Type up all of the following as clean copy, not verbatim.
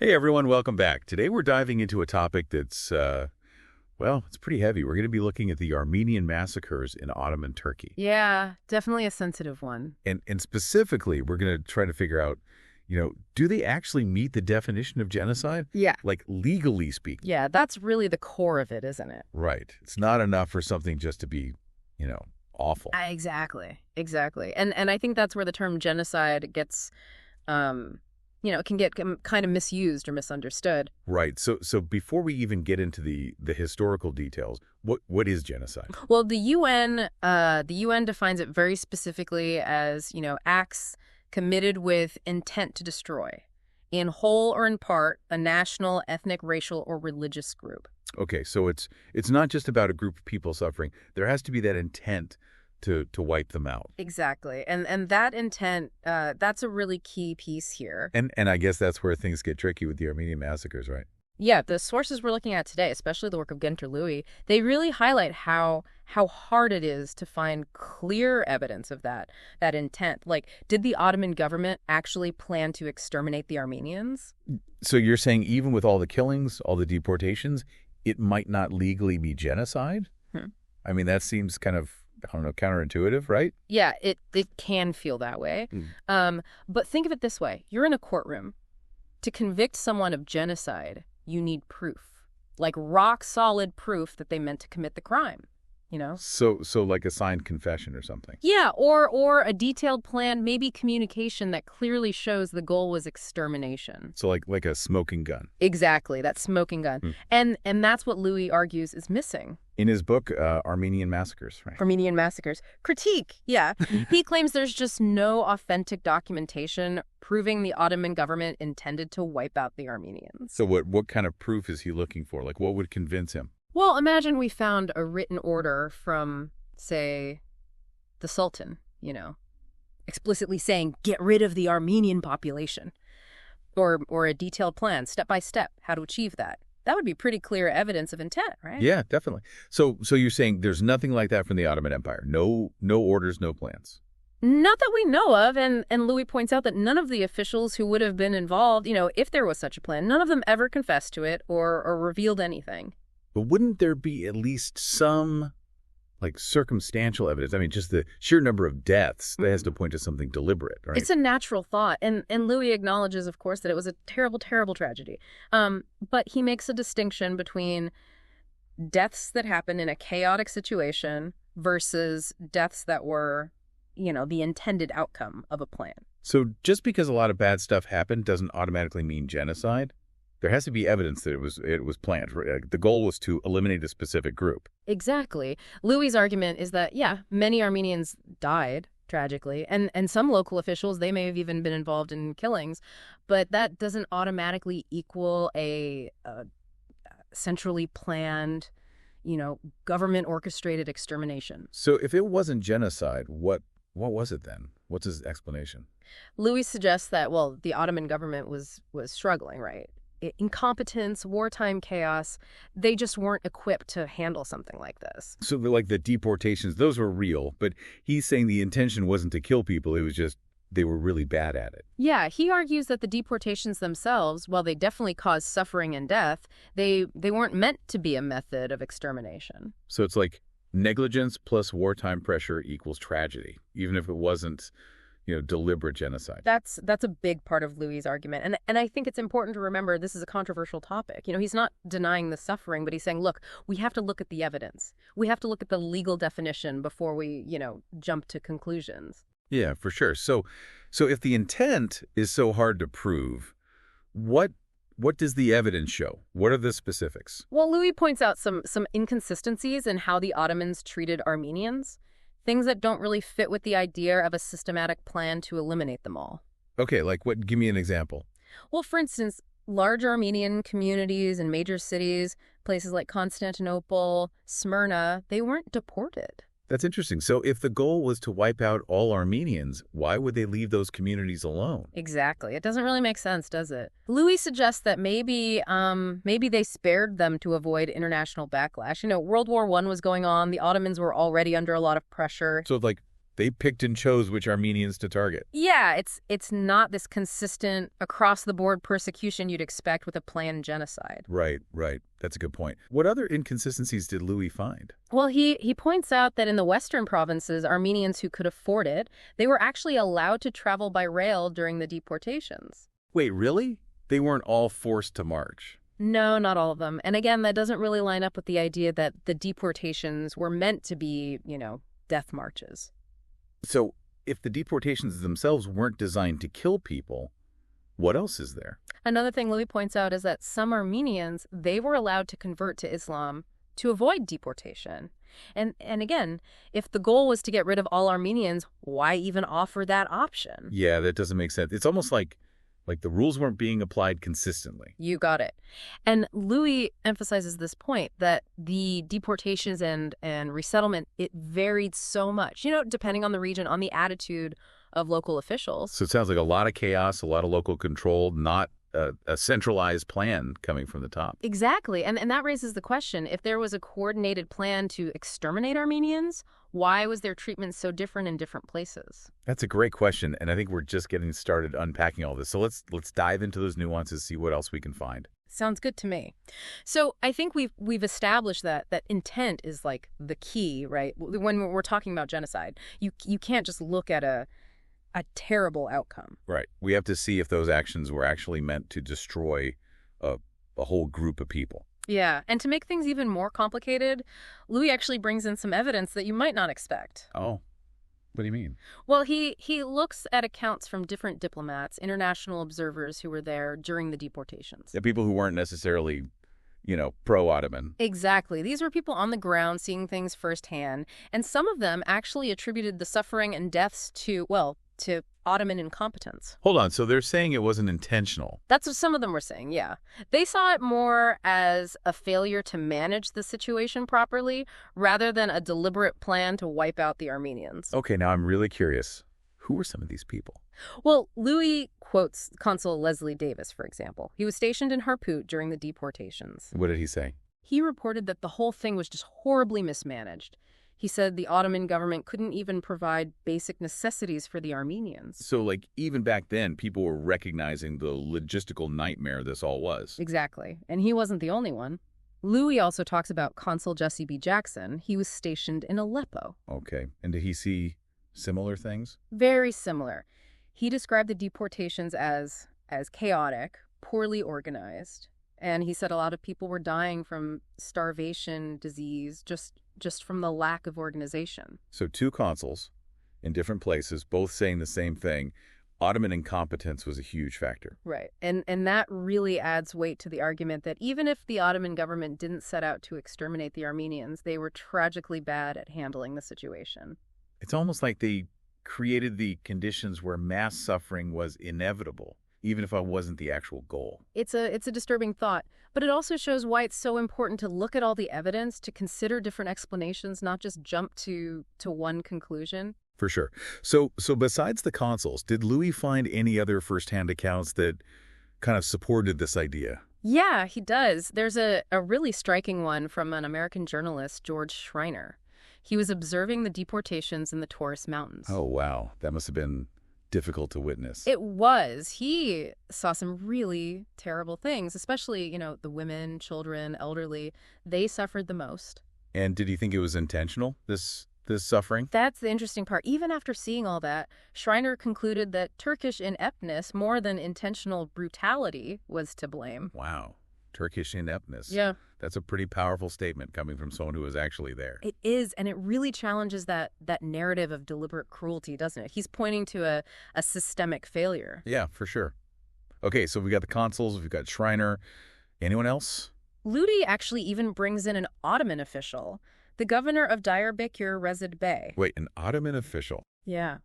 Hey everyone, welcome back. Today we're diving into a topic that's, well, it's pretty heavy. We're going to be looking at the Armenian massacres in Ottoman Turkey. Yeah, definitely a sensitive one. And specifically, we're going to try to figure out, do they actually meet the definition of genocide? Yeah. Like legally speaking. Yeah, that's really the core of it, isn't it? Right. It's not enough for something just to be, awful. Exactly. And I think that's where the term genocide gets, it can get kind of misused or misunderstood. Right. So before we even get into the historical details, what is genocide? Well, the UN defines it very specifically as, acts committed with intent to destroy, in whole or in part, a national, ethnic, racial, or religious group. Okay, so it's not just about a group of people suffering. There has to be that intent to wipe them out. Exactly. And that intent, that's a really key piece here. And I guess that's where things get tricky with the Armenian massacres, right? Yeah, the sources we're looking at today, especially the work of Günter Louis, they really highlight how hard it is to find clear evidence of that intent. Like, did the Ottoman government actually plan to exterminate the Armenians? So you're saying even with all the killings, all the deportations, it might not legally be genocide? I mean, that seems kind of, I don't know, counterintuitive, right? Yeah, it can feel that way. But think of it this way. You're in a courtroom. To convict someone of genocide, you need proof, like rock solid proof that they meant to commit the crime, So like a signed confession or something. Yeah, or a detailed plan, maybe communication that clearly shows the goal was extermination. So like a smoking gun. Exactly, that smoking gun. And that's what Louis argues is missing. In his book, Armenian Massacres, right? Armenian Massacres. Critique, yeah. He claims there's just no authentic documentation proving the Ottoman government intended to wipe out the Armenians. So what kind of proof is he looking for? Like, what would convince him? Well, imagine we found a written order from, say, the Sultan, explicitly saying, get rid of the Armenian population. Or a detailed plan, step by step, how to achieve that. That would be pretty clear evidence of intent, right? Yeah, definitely. So you're saying there's nothing like that from the Ottoman Empire? No orders, no plans? Not that we know of, and Louis points out that none of the officials who would have been involved, if there was such a plan, none of them ever confessed to it or revealed anything. But wouldn't there be at least some, circumstantial evidence? I mean, just the sheer number of deaths, that has to point to something deliberate, right? It's a natural thought. And Louis acknowledges, of course, that it was a terrible, terrible tragedy. But he makes a distinction between deaths that happen in a chaotic situation versus deaths that were, the intended outcome of a plan. So just because a lot of bad stuff happened doesn't automatically mean genocide? There has to be evidence that it was planned. The goal was to eliminate a specific group. Exactly. Louis' argument is that, many Armenians died tragically, and some local officials, they may have even been involved in killings, but that doesn't automatically equal a centrally planned, government-orchestrated extermination. So if it wasn't genocide, what was it then? What's his explanation? Louis suggests that, the Ottoman government was struggling, right? Incompetence, wartime chaos, they just weren't equipped to handle something like this. So the deportations, those were real, but he's saying the intention wasn't to kill people, it was just they were really bad at it. Yeah, he argues that the deportations themselves, while they definitely caused suffering and death, they weren't meant to be a method of extermination. So it's like negligence plus wartime pressure equals tragedy, even if it wasn't deliberate genocide. That's a big part of Louis' argument. And I think it's important to remember this is a controversial topic. He's not denying the suffering, but he's saying, look, we have to look at the evidence. We have to look at the legal definition before we, jump to conclusions. Yeah, for sure. So if the intent is so hard to prove, what does the evidence show? What are the specifics? Well, Louis points out some inconsistencies in how the Ottomans treated Armenians. Things that don't really fit with the idea of a systematic plan to eliminate them all. Okay, like what? Give me an example. Well, for instance, large Armenian communities in major cities, places like Constantinople, Smyrna, they weren't deported. That's interesting. So if the goal was to wipe out all Armenians, why would they leave those communities alone? Exactly. It doesn't really make sense, does it? Louis suggests that maybe they spared them to avoid international backlash. World War I was going on. The Ottomans were already under a lot of pressure. So They picked and chose which Armenians to target. Yeah, it's not this consistent across-the-board persecution you'd expect with a planned genocide. Right, right. That's a good point. What other inconsistencies did Louis find? Well, he points out that in the western provinces, Armenians who could afford it, they were actually allowed to travel by rail during the deportations. Wait, really? They weren't all forced to march? No, not all of them. And again, that doesn't really line up with the idea that the deportations were meant to be, death marches. So if the deportations themselves weren't designed to kill people, what else is there? Another thing Louis points out is that some Armenians, they were allowed to convert to Islam to avoid deportation. And again, if the goal was to get rid of all Armenians, why even offer that option? Yeah, that doesn't make sense. It's almost like the rules weren't being applied consistently. You got it. And Louis emphasizes this point that the deportations and resettlement, it varied so much, depending on the region, on the attitude of local officials. So it sounds like a lot of chaos, a lot of local control, not a centralized plan coming from the top. Exactly. And that raises the question, if there was a coordinated plan to exterminate Armenians, why was their treatment so different in different places? That's a great question, and I think we're just getting started unpacking all this. So let's dive into those nuances, see what else we can find. Sounds good to me. So I think we've established that intent is like the key, right? When we're talking about genocide, you can't just look at a terrible outcome. Right. We have to see if those actions were actually meant to destroy a whole group of people. Yeah, and to make things even more complicated, Louis actually brings in some evidence that you might not expect. Oh, what do you mean? Well, he looks at accounts from different diplomats, international observers who were there during the deportations. The people who weren't necessarily, pro-Ottoman. Exactly. These were people on the ground seeing things firsthand, and some of them actually attributed the suffering and deaths to Ottoman incompetence. Hold on, so they're saying it wasn't intentional. That's what some of them were saying, yeah. They saw it more as a failure to manage the situation properly rather than a deliberate plan to wipe out the Armenians. Okay, now I'm really curious. Who were some of these people? Well, Louis quotes Consul Leslie Davis, for example. He was stationed in Harput during the deportations. What did he say? He reported that the whole thing was just horribly mismanaged. He said the Ottoman government couldn't even provide basic necessities for the Armenians. So, even back then, people were recognizing the logistical nightmare this all was. Exactly. And he wasn't the only one. Louis also talks about Consul Jesse B. Jackson. He was stationed in Aleppo. Okay. And did he see similar things? Very similar. He described the deportations as chaotic, poorly organized. And he said a lot of people were dying from starvation, disease, just from the lack of organization. So 2 consuls in different places, both saying the same thing. Ottoman incompetence was a huge factor. Right. And that really adds weight to the argument that even if the Ottoman government didn't set out to exterminate the Armenians, they were tragically bad at handling the situation. It's almost like they created the conditions where mass suffering was inevitable, even if it wasn't the actual goal. It's a disturbing thought, but it also shows why it's so important to look at all the evidence, to consider different explanations, not just jump to one conclusion. For sure. So besides the consuls, did Louis find any other firsthand accounts that kind of supported this idea? Yeah, he does. There's a really striking one from an American journalist, George Schreiner. He was observing the deportations in the Taurus Mountains. Oh, wow. That must have been difficult to witness. It was. He saw some really terrible things, especially, the women, children, elderly. They suffered the most. And did he think it was intentional, this suffering? That's the interesting part. Even after seeing all that, Schreiner concluded that Turkish ineptness, more than intentional brutality, was to blame. Wow. Turkish ineptness. Yeah. That's a pretty powerful statement coming from someone who was actually there. It is, and it really challenges that narrative of deliberate cruelty, doesn't it? He's pointing to a systemic failure. Yeah, for sure. Okay, so we've got the consuls, we've got Schreiner. Anyone else? Ludi actually even brings in an Ottoman official, the governor of Diyarbakir Rezid Bey. Wait, an Ottoman official? Yeah.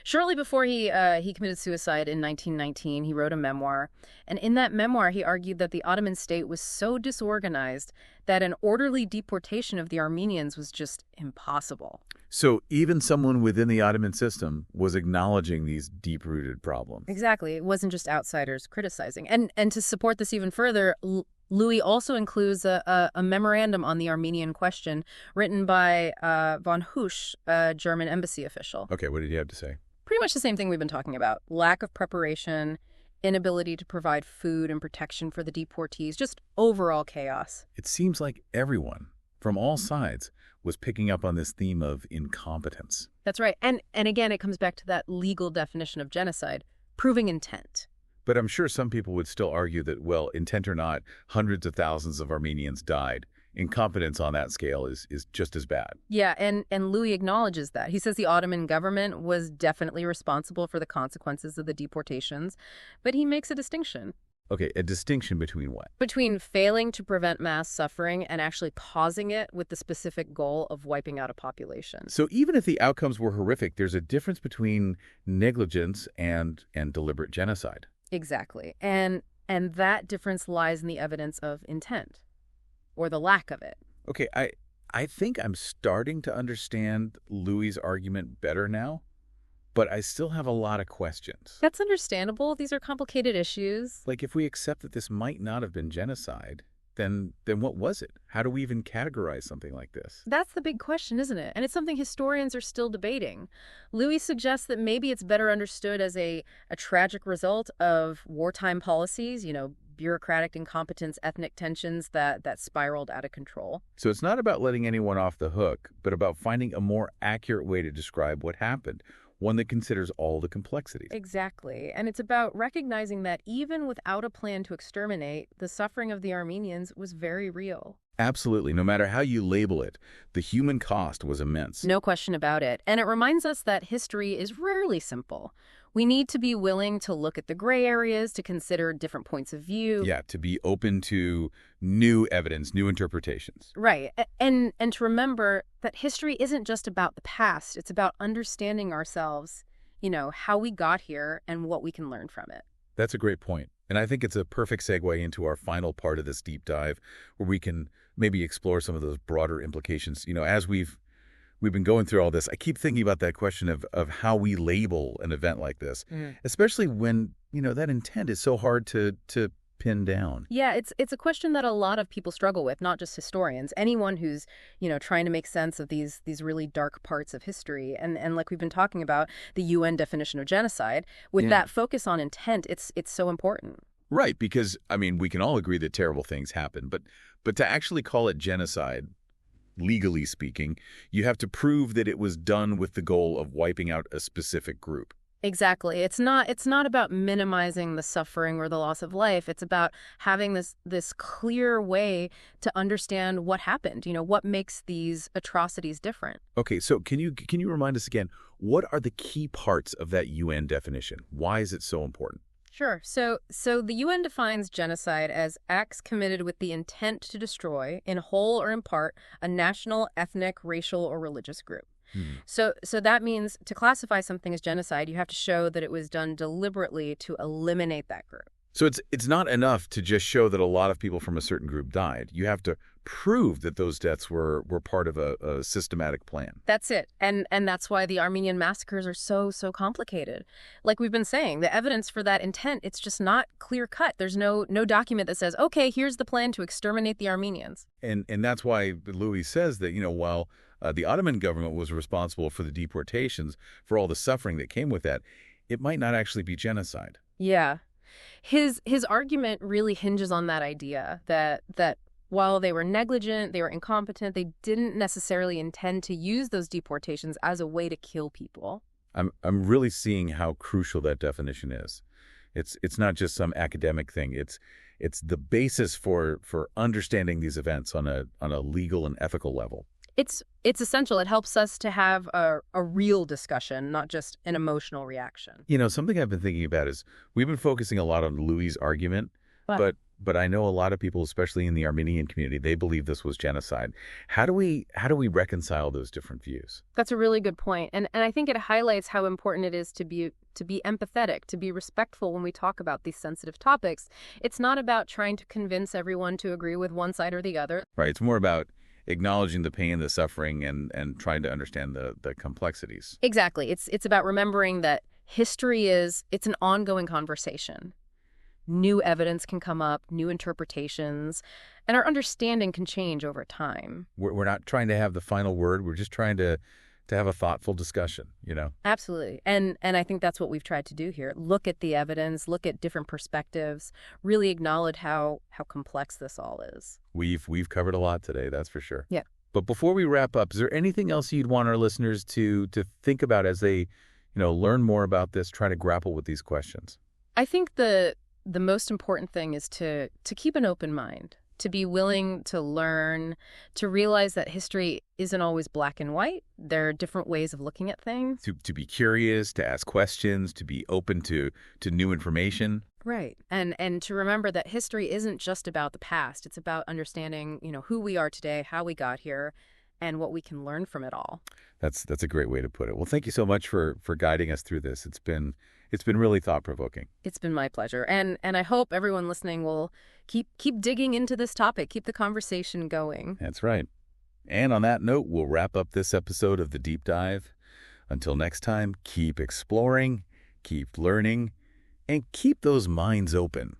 Shortly before he committed suicide in 1919, he wrote a memoir. And in that memoir, he argued that the Ottoman state was so disorganized that an orderly deportation of the Armenians was just impossible. So even someone within the Ottoman system was acknowledging these deep-rooted problems. Exactly. It wasn't just outsiders criticizing. And to support this even further, Louis also includes a memorandum on the Armenian question written by von Husch, a German embassy official. Okay, what did he have to say? Pretty much the same thing we've been talking about. Lack of preparation, inability to provide food and protection for the deportees, just overall chaos. It seems like everyone, from all sides, was picking up on this theme of incompetence. That's right. And again, it comes back to that legal definition of genocide, proving intent. But I'm sure some people would still argue that, well, intent or not, hundreds of thousands of Armenians died. Incompetence on that scale is just as bad. Yeah, and Louis acknowledges that. He says the Ottoman government was definitely responsible for the consequences of the deportations, but he makes a distinction. Okay, a distinction between what? Between failing to prevent mass suffering and actually causing it with the specific goal of wiping out a population. So even if the outcomes were horrific, there's a difference between negligence and deliberate genocide. Exactly. And that difference lies in the evidence of intent, or the lack of it. Okay, I think I'm starting to understand Louis' argument better now, but I still have a lot of questions. That's understandable. These are complicated issues. Like, if we accept that this might not have been genocide, then what was it? How do we even categorize something like this? That's the big question, isn't it? And it's something historians are still debating. Louis suggests that maybe it's better understood as a tragic result of wartime policies, bureaucratic incompetence, ethnic tensions that spiraled out of control. So it's not about letting anyone off the hook, but about finding a more accurate way to describe what happened, one that considers all the complexities. Exactly. And it's about recognizing that even without a plan to exterminate, the suffering of the Armenians was very real. Absolutely. No matter how you label it, the human cost was immense. No question about it. And it reminds us that history is rarely simple. We need to be willing to look at the gray areas, to consider different points of view. Yeah, to be open to new evidence, new interpretations. Right. And to remember that history isn't just about the past. It's about understanding ourselves, how we got here and what we can learn from it. That's a great point. And I think it's a perfect segue into our final part of this deep dive, where we can maybe explore some of those broader implications. As we've been going through all this, I keep thinking about that question of how we label an event like this, especially when, that intent is so hard to pin down. Yeah, it's a question that a lot of people struggle with, not just historians. Anyone who's, trying to make sense of these really dark parts of history. And like we've been talking about, the UN definition of genocide, with that focus on intent, it's so important. Right, because, we can all agree that terrible things happen, but to actually call it genocide, legally speaking, you have to prove that it was done with the goal of wiping out a specific group. Exactly. It's not about minimizing the suffering or the loss of life. It's about having this clear way to understand what happened, what makes these atrocities different. Okay, so can you remind us again, what are the key parts of that UN definition? Why is it so important? Sure. So the UN defines genocide as acts committed with the intent to destroy, in whole or in part, a national, ethnic, racial, or religious group. So that means to classify something as genocide, you have to show that it was done deliberately to eliminate that group. So it's not enough to just show that a lot of people from a certain group died. You have to prove that those deaths were part of a systematic plan. That's it. And that's why the Armenian massacres are so complicated. Like we've been saying, the evidence for that intent, it's just not clear cut. There's no document that says, okay, here's the plan to exterminate the Armenians. And that's why Louis says that, while the Ottoman government was responsible for the deportations, for all the suffering that came with that, it might not actually be genocide. Yeah. His argument really hinges on that idea that while they were negligent, they were incompetent, they didn't necessarily intend to use those deportations as a way to kill people. I'm really seeing how crucial that definition is. It's not just some academic thing. It's the basis for understanding these events on a legal and ethical level. It's essential. It helps us to have a real discussion, not just an emotional reaction. Something I've been thinking about is we've been focusing a lot on Louis' argument, but I know a lot of people, especially in the Armenian community, they believe this was genocide. How do we reconcile those different views? That's a really good point. And I think it highlights how important it is to be empathetic, to be respectful when we talk about these sensitive topics. It's not about trying to convince everyone to agree with one side or the other. Right. It's more about acknowledging the pain, the suffering, and trying to understand the complexities. Exactly. It's about remembering that history it's an ongoing conversation. New evidence can come up, new interpretations, and our understanding can change over time. We're not trying to have the final word. We're just trying to have a thoughtful discussion, you know? Absolutely. And I think that's what we've tried to do here. Look at the evidence, look at different perspectives, really acknowledge how complex this all is. We've covered a lot today, that's for sure. Yeah. But before we wrap up, is there anything else you'd want our listeners to think about as they, learn more about this, try to grapple with these questions? I think the most important thing is to keep an open mind, to be willing to learn, to realize that history isn't always black and white. There are different ways of looking at things. To be curious, to ask questions, to be open to new information. Right. And to remember that history isn't just about the past. It's about understanding, who we are today, how we got here, and what we can learn from it all. That's a great way to put it. Well, thank you so much for guiding us through this. It's been really thought-provoking. It's been my pleasure. And I hope everyone listening will keep digging into this topic, keep the conversation going. That's right. And on that note, we'll wrap up this episode of The Deep Dive. Until next time, keep exploring, keep learning, and keep those minds open.